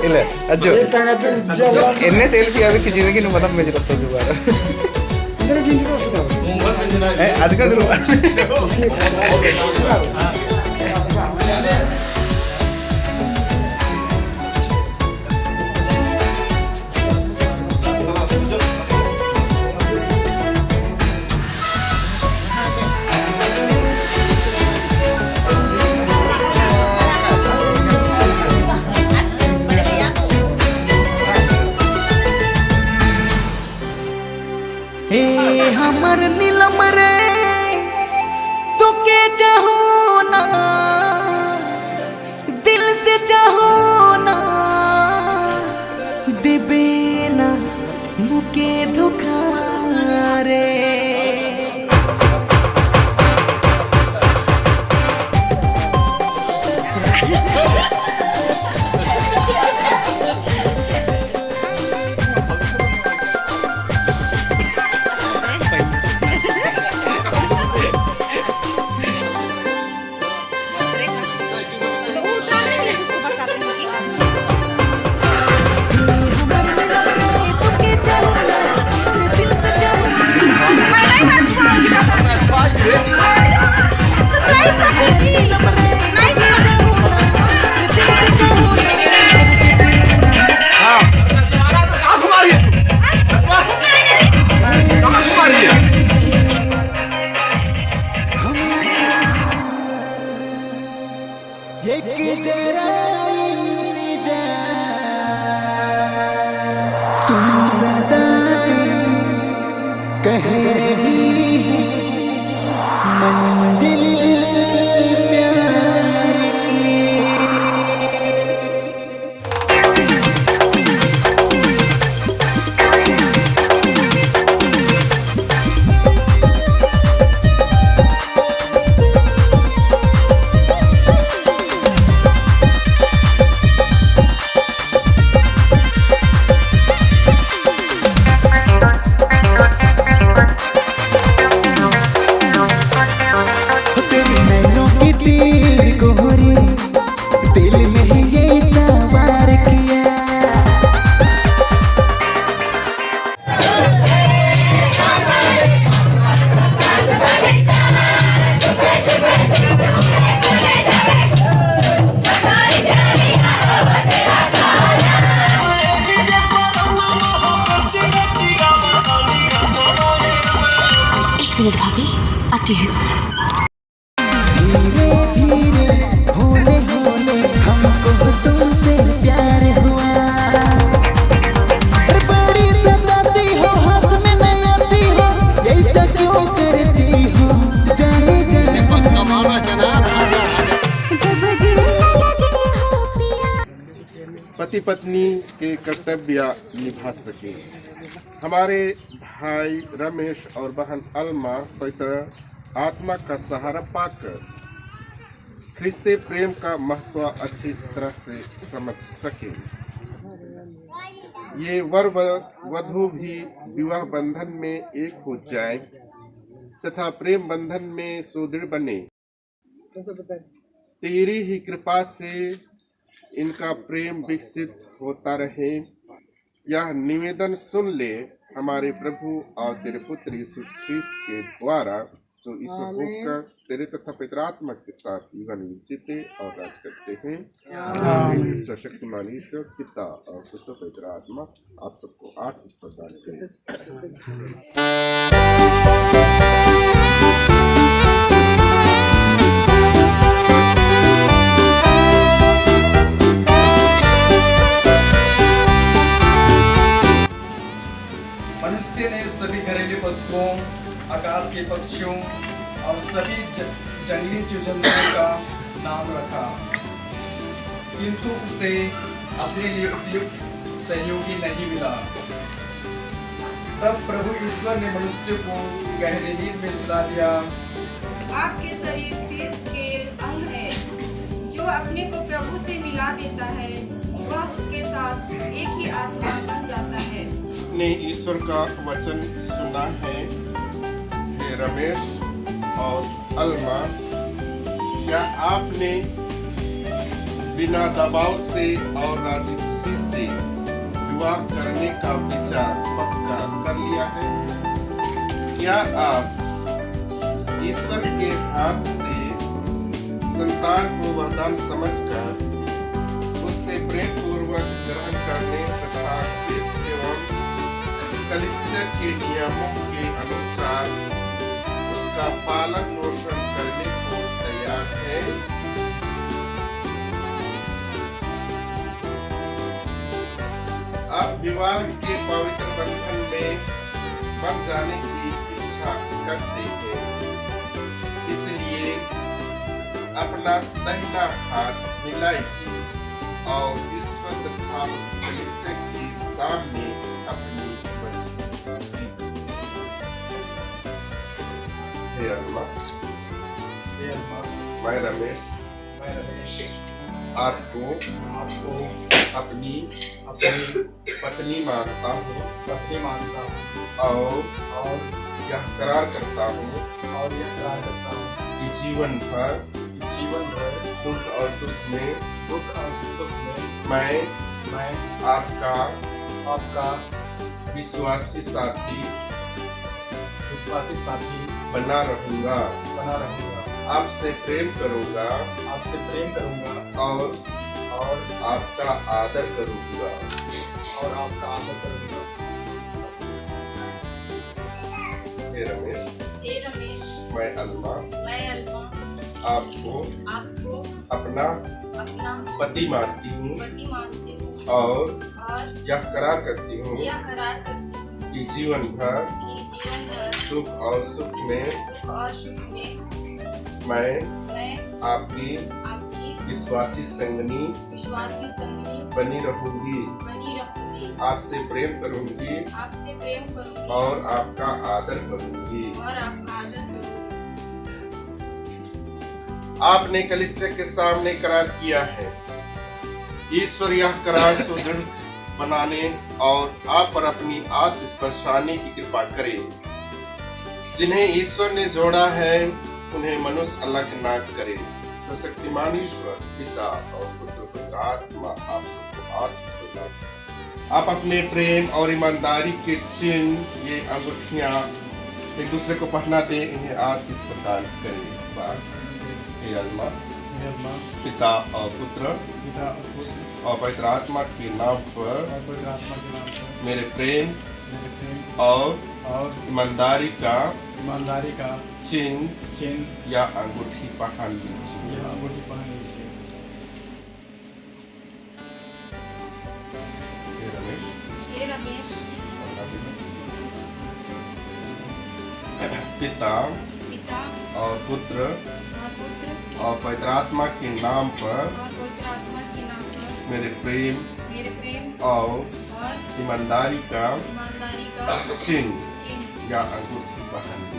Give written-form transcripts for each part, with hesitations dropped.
ಇಲ್ಲ ಅಜ್ಜು ಎಣ್ಣೆ ತೇಲ್ಪಿ ಅವಕ್ಕೆ ಜಿಂದಗಿ ಮಲಂ ಮೇಜಿರ ಸೋಜುಗಾರ ಅದಕ್ಕಾದ್ರು हमर नीलम रे तो के चाहो ना दिल से चाहो ना देबे ना मुके धोखा रे कह रही मंजिल प्यार की भाभी आती हूँ। धीरे धीरे होले होले हमको तुमसे प्यार हुआ बड़ी सताती हो हाथ में नहीं आती हो ऐसा क्यों करती हो जाने जाने पति पत्नी के कर्तव्य निभा सके। हमारे भाई रमेश और बहन अलमा पवित्र आत्मा का सहारा पाकर ख्रिस्ती प्रेम का महत्व अच्छी तरह से समझ सके। ये वर वधू भी विवाह बंधन में एक हो जाए तथा प्रेम बंधन में सुदृढ़ बने। तेरी ही कृपा से इनका प्रेम विकसित होता रहे। यह निवेदन सुन ले हमारे प्रभु और तेरे पुत्र यीशु ख्रीस्त के द्वारा, जो ईश्वर होकर तेरे तथा पवित्र आत्मा के साथ जीवन जीते और राज करते हैं। शक्तिमान ईश्वर पिता और पुत्र पवित्र आत्मा आप सबको आशीष प्रदान करें। मनुष्य ने सभी घरेलू पशुओं, आकाश के पक्षियों और सभी जंगली जीव-जंतुओं का नाम रखा, किंतु उसे अपने लिए उपयुक्त सहयोगी नहीं मिला। तब प्रभु ईश्वर ने मनुष्य को गहरी नींद में सुला दिया। आपके शरीर ख्रीस्त के अंग है। जो अपने को प्रभु से मिला देता है वह उसके साथ एक ही आत्मा बन जाता है। ने ईश्वर का वचन सुना है। हे रमेश और अलमा, क्या आपने बिना दबाव से और राजी खुशी से विवाह करने का विचार पक्का कर लिया है? क्या आप ईश्वर के हाथ से संतान को वरदान समझकर उससे प्रेम पूर्वक ग्रहण करने तथा ख्रिस्त एवं कलीसिया के नियमों के अनुसार उसका पालन पोषण करने को तैयार है? आप विवाह के पवित्र बंधन में बन जाने की इच्छा करते हैं, इसलिए अपना दाहिना हाथ मिलाइए और ईश्वर तथा उस कलीसिया के सामने अपनी मंजूरी दीजिए। हे अल्लाह, मैं रमेश आपको अपनी पत्नी मानता हूँ और यह करार करता हूँ कि जीवन भर दुख और सुख में मैं आपका विश्वासी साथी बना रहूंगा। आपसे प्रेम करूंगा और आपका आदर करूंगा। हे रमेश, मैं अल्मा आपको अपना पति मानती हूँ और यह करार करती हूँ कि जीवन भर दुख और सुख में मैं आपकी विश्वासी संगनी बनी रहूंगी। आपसे प्रेम करूंगी और आपका आदर करूंगी। आपने कलीसिया के सामने करार किया है। ईश्वर यह करार सुदृढ़ बनाने और आप पर अपनी आशीष बरसाने की कृपा करे। जिन्हें ईश्वर ने जोड़ा है उन्हें मनुष्य अलग ना करे। सर्वशक्तिमान ईश्वर पिता और पुत्र पवित्र आत्मा आप सबको आशीष प्रदान। आप अपने प्रेम और ईमानदारी के चिन्ह, ये अंगूठियां एक दूसरे को पहना दे, इन्हें आशीष प्रदान करें। हे अल्मा, पिता और पुत्र और पवित्र आत्मा के नाम पर मेरे प्रेम और ईमानदारी का चिन्ह या अंगूठी पहन लीजिए। हे रमेश, पिता और पुत्र और पवित्र आत्मा के नाम पर मेरे प्रेम और ईमानदारी का चिन्ह या अंगूठी पहन लीजिए।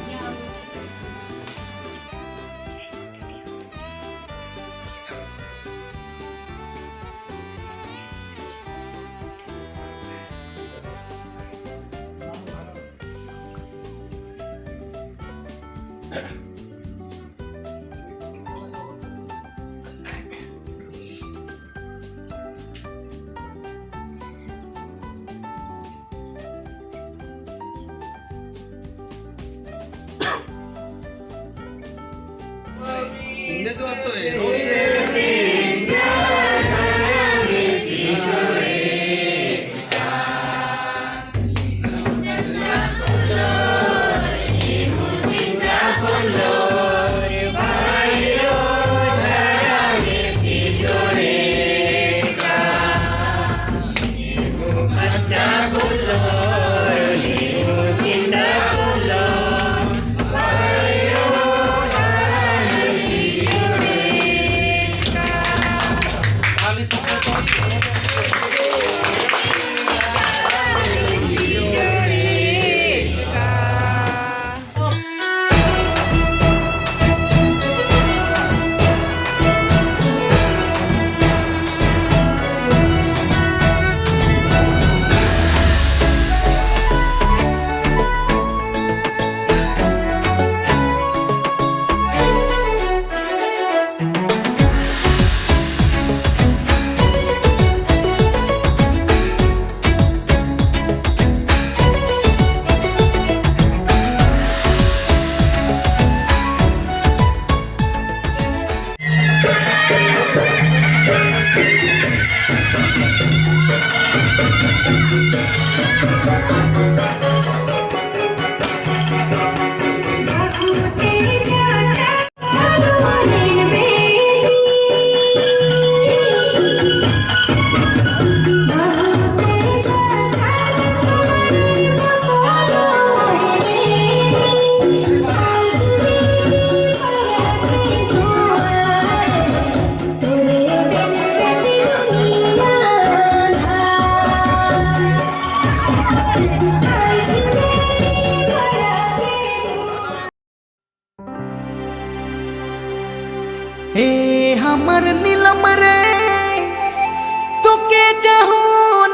के चाहो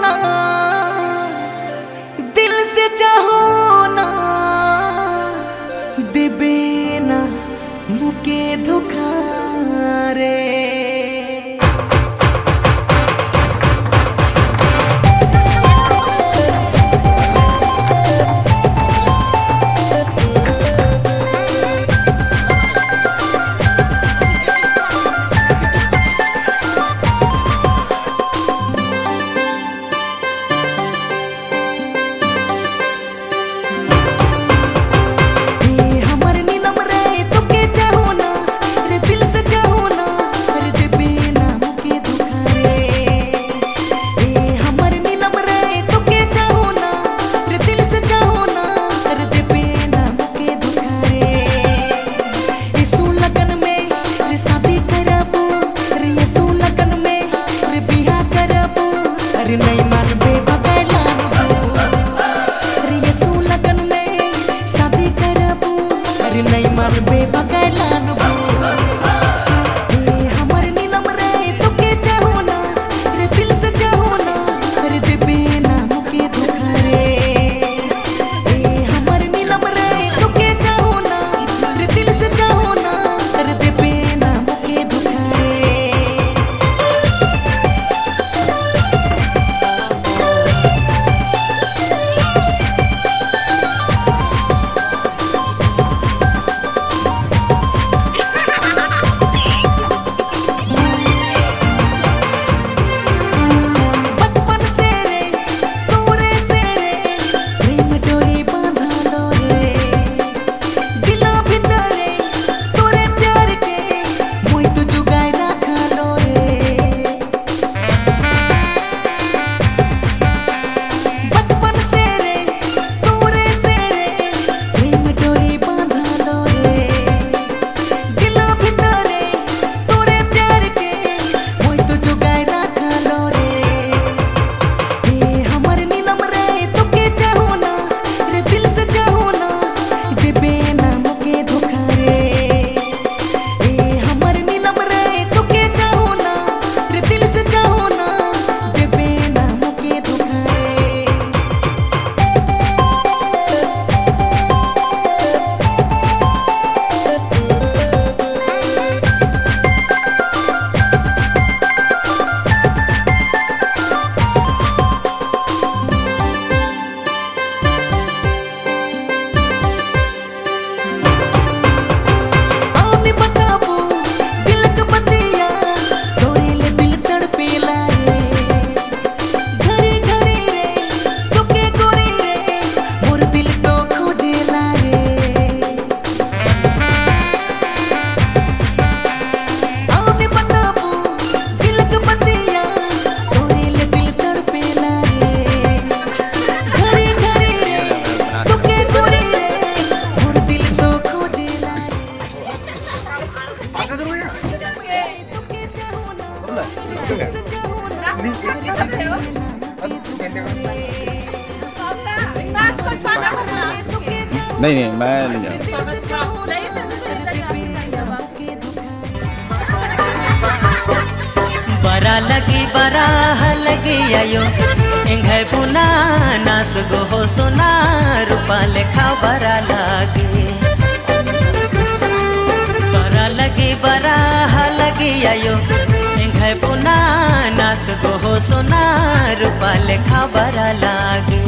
ना, दिल से चाहो ना, देबे ना मुके धोखा रे। नहीं मानबे बगैलान बू, अरे ये सू लगन में शादी करबू, अरे नहीं मानबे बगैलान बू। हमर नीलम रे तो के चाहो ना, अरे दिल से चाहो ना, अरे देबे ना मुके धोखा रे। हमर नीलम रे तो के चाहो ना, अरे दिल से चाहो ना, अरे देबे ना मुके धोखा रे। नहीं मैं नहीं जाऊँ। बरा लगी आयो एंघे पुना नास गो हो सोना रूपा लेखा बरा लगी आयो एंघे पुना नास गो हो सोना रूपा लेखा बरा लागे।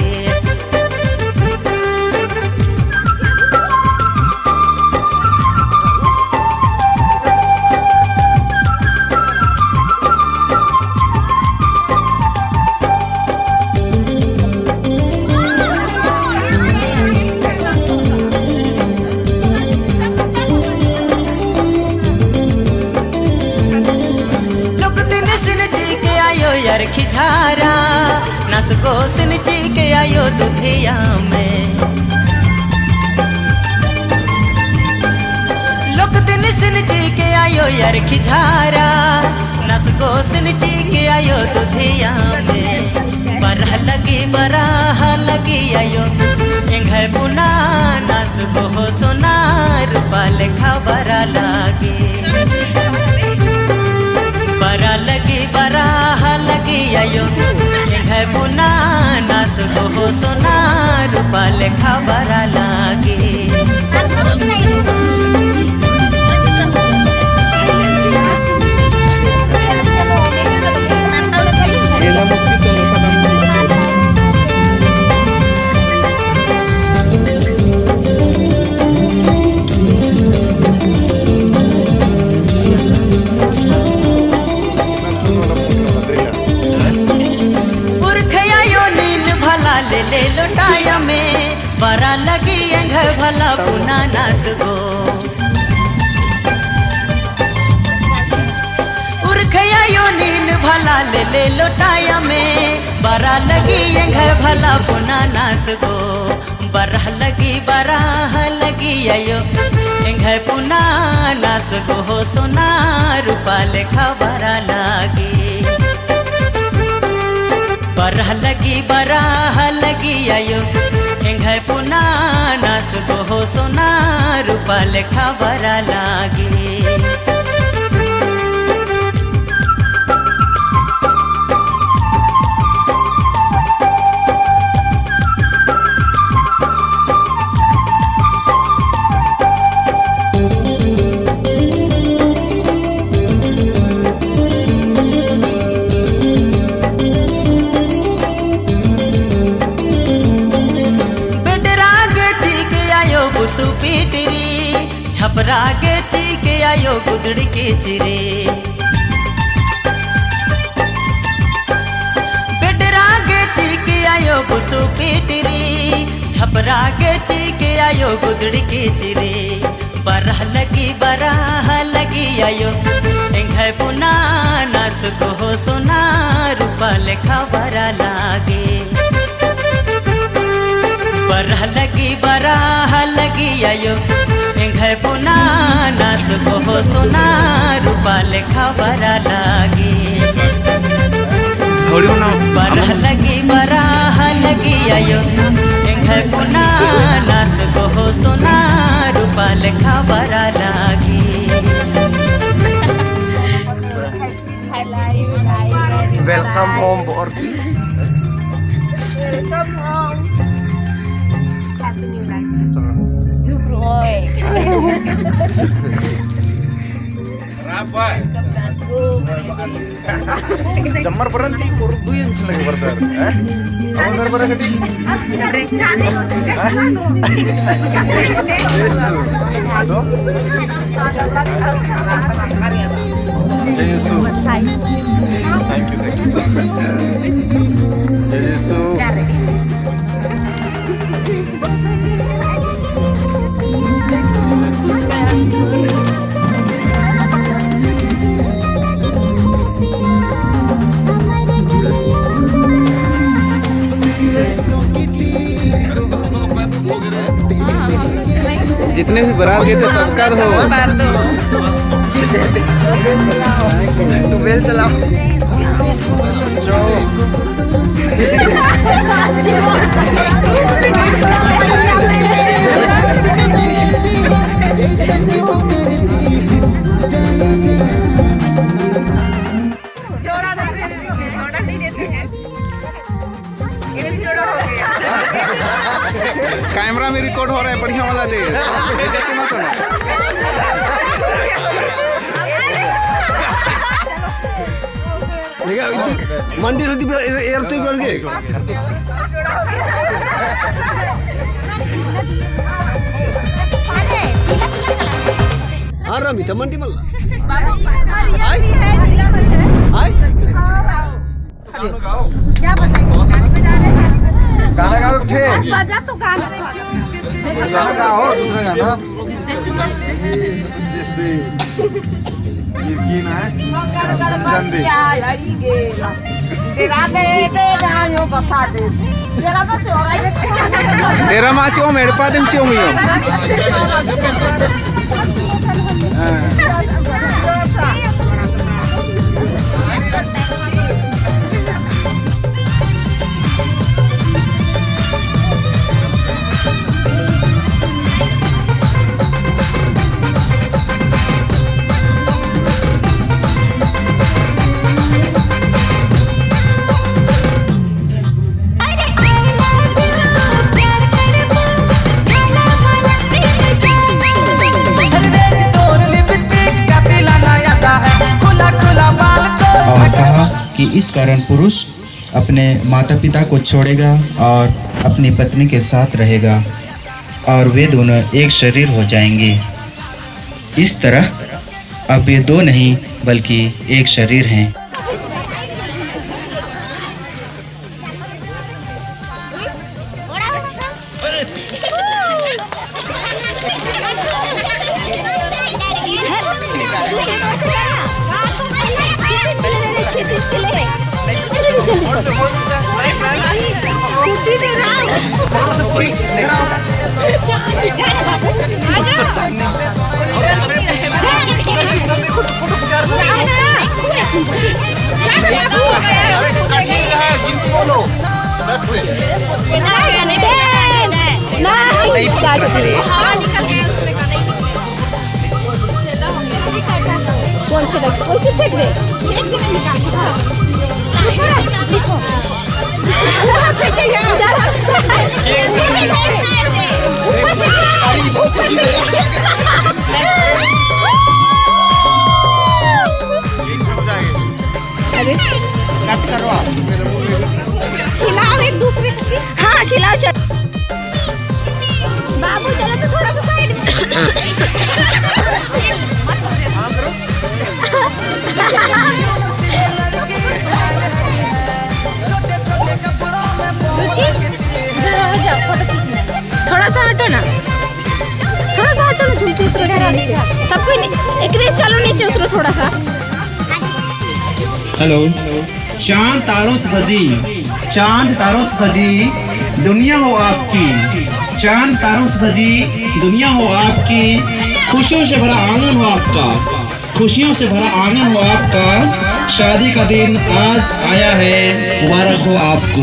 यार खिझारा नस को सिंची के आयो दुधिया में लोक दिन सिंची के आयो यार खिझारा नस को सिंची के आयो दुधिया में बरह लगी आयो एंघे बुना नस को हो सोना रूपा लेखा बरा लागे। बरा लगी आयो एंघै पुना नास हो सोना रूपा लेखा बरा लागे Ela mosquito no para पुरखया यो नीन भला ले लोटाया में बरा लगी एंघ भला पुना नास गो पुरखया यो नीन भला ले लोटाया में बरा लगी एंघ भला पुना नास गो बरा लगी आयो एंघ पुना नास गो हो सोना रूपा लेखा बरा लागे बरह लगी आयो एंघ पुना नास गो हो सोना रूपा लेखा बरा लागे सुपीटरी छपरा के चीके आयो गुदड़ के चिरे बेटरा के चीके आयो सुपीटरी छपरा के चीके आयो गुदड़ के चिरे बरह लगी आयो एंघ पुना नास गो हो सोना रूपा लेखा बरा लागे बरह लगी आयो एंघ पुना नास गो हो सोना रूपा लेखा बरा लागे बरह लगी आयो एंघ पुना नास गो हो सोना रूपा लेखा बरा लागे Welcome home board. Welcome home. Happy New Life. Jamar berhenti kurdu yang lagi berder. Benar benar kecil. Yesus. Thank you. Yesus. जितने भी बारात गए थे सबका हो तू बेल चलाओ जोड़ा नहीं देते हैं ये भी जोड़ा हो गया कैमरा में रिकॉर्ड हो रहा है बढ़िया वाला दे जैसे मत करना मंडी होती एयर तो बढ़ गए हाँ रमी तो मंडी मल्ला गाना गाओ उठे बजा तो गाना गाना गाओ दूसरा गाना ये ना है जंदे तेरा माची ओ मेरे पास इंची ओमी हो कि इस कारण पुरुष अपने माता पिता को छोड़ेगा और अपनी पत्नी के साथ रहेगा और वे दोनों एक शरीर हो जाएंगे। इस तरह अब ये दो नहीं बल्कि एक शरीर हैं। कौन छेदा वैसे फेंक दे खिलाओ एक दूसरे को। हाँ खिलाओ चल बाबू चलो तो थोड़ा सा साइड में रुचि इधर आ जाओ फोटो खींचना। थोड़ा सा हटो ना झुमकी उतरो नीचे सबको एक रेस चलो नीचे उतरो थोड़ा सा। हेलो। चांद तारों से सजी दुनिया हो आपकी, चांद तारों से सजी दुनिया हो आपकी, खुशियों से भरा आंगन हो आपका, खुशियों से भरा आंगन हो आपका, शादी का दिन आज आया है, मुबारक हो आपको।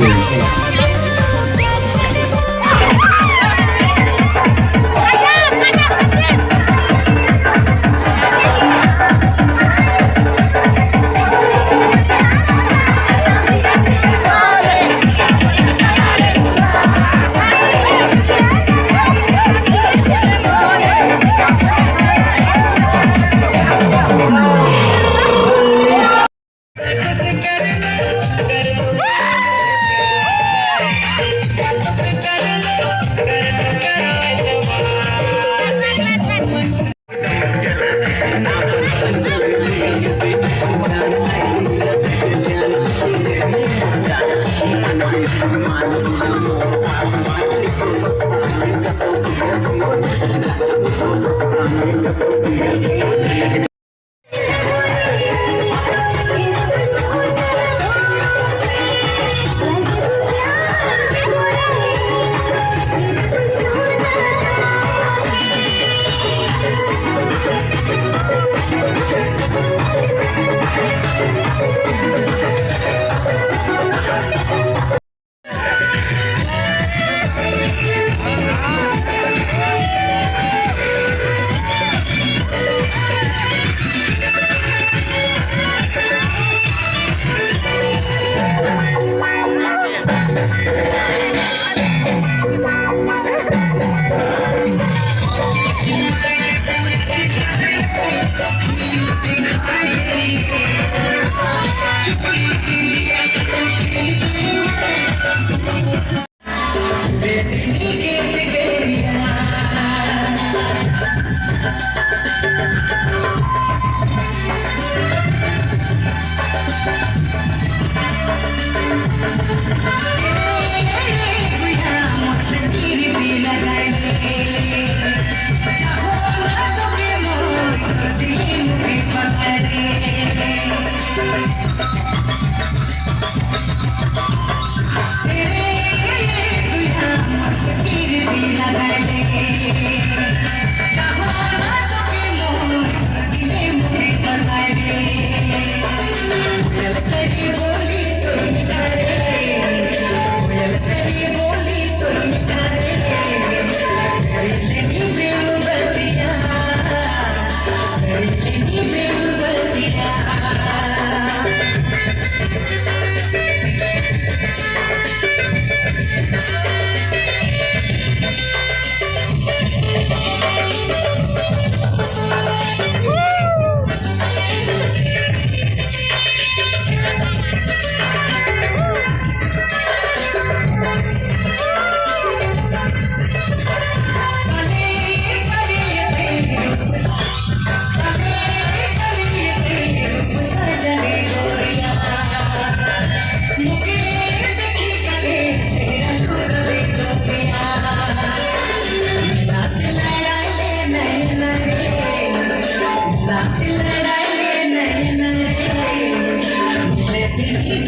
Ni